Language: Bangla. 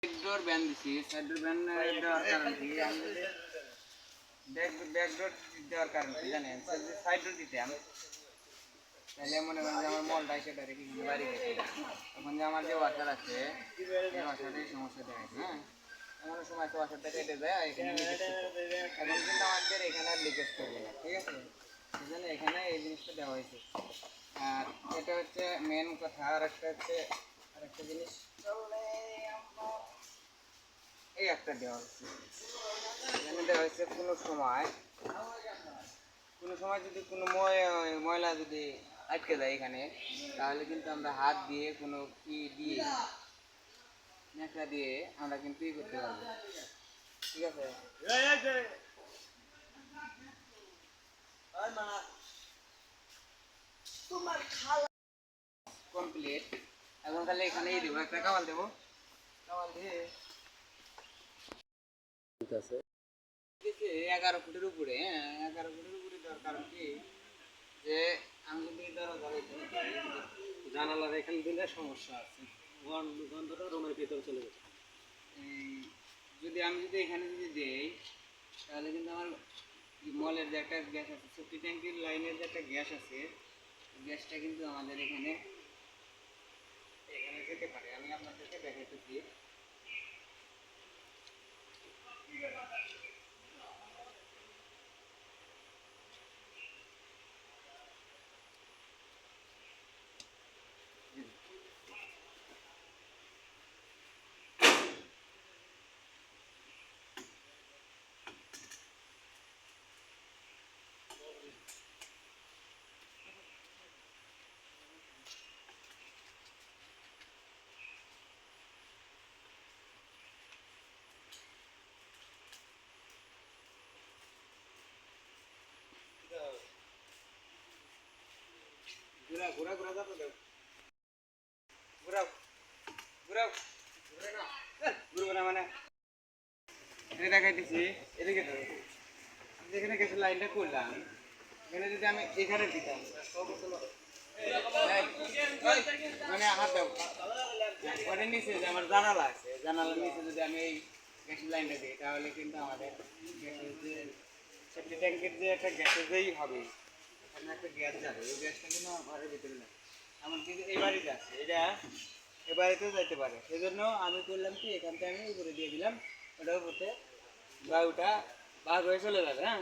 ব্যাকডোর ব্যান দিছি সাইডর ব্যান দেওয়ার কারণ কি আমি ব্যাকডোর দেওয়ার কারণ কি জানেন সাইডর দিতাম তাহলে মনে করেন যে আমার মলটা এসে ডাইরেক্ট এখানে বাড়ি গেছে তখন যে আমার যে ওয়াশার আছে এই ওয়াশারের সমস্যা দেখা হ্যাঁ এমন সময় তো ওয়াশারটা কেটে যায় এখানে এখন কিন্তু আমাদের এখানে আর লিকেজ করবে না ঠিক আছে সেই জন্য এখানে এই জিনিসটা দেওয়া হয়েছে আর এটা হচ্ছে মেন কথা আর একটা হচ্ছে আরেকটা জিনিস এই একটা দেওয়া হচ্ছে এখানে দেওয়া হচ্ছে কোনো সময় যদি কোনো ময়লা যদি আটকে যায় এখানে তাহলে কিন্তু আমরা হাত দিয়ে কোনো ই দিয়ে ন্যাকড়া দিয়ে আমরা কিন্তু ই করতে পারবো ঠিক আছে কমপ্লিট এখন তাহলে এখানেই দেবো একটা কাওয়াল দেবো কাওয়াল দিয়ে ঠিক আছে 11 ফুটের উপরে হ্যাঁ 11 ফুটের উপরে দেওয়ার কারণ কি যে আমি যদি জানালার এখানে দিলে সমস্যা আছে গন্ধটা রুমের ভিতরে চলে যাবে আমি যদি এখানে যদি দেই তাহলে কিন্তু আমার মলের যে একটা গ্যাস আছে সেফটি ট্যাঙ্কির লাইনের যে একটা গ্যাস আছে গ্যাসটা কিন্তু আমাদের এখানে যেতে পারে আমি আপনাদেরকে দেখাইতেছি ঘুরা যাবে ঘুরবো না মানে এটা দেখাইতেছি এদিকে যেখানে গেছে লাইনটা করলাম এখানে যদি আমি এখানে দিতাম মানে হাত দেবো ওটার নিচে যে আমার জানালা আছে জানালার নিচে যদি আমি এই গ্যাসের লাইনটা দিই তাহলে কিন্তু আমাদের গ্যাসের যে সেফটি ট্যাঙ্কের যে একটা গ্যাসের যেই হবে ওখানে একটা গ্যাস যাবে ওই গ্যাসটা কিন্তু আমার ঘরের ভিতরে না এমনকি এই বাড়িতে আছে এটা এ বাড়িতেও যাইতে পারে সেই জন্য আমি করলাম কি এখানটা আমি উপরে দিয়ে দিলাম ওটার উপরে বায়ুটা ভাগ হয়ে চলে যাবে হ্যাঁ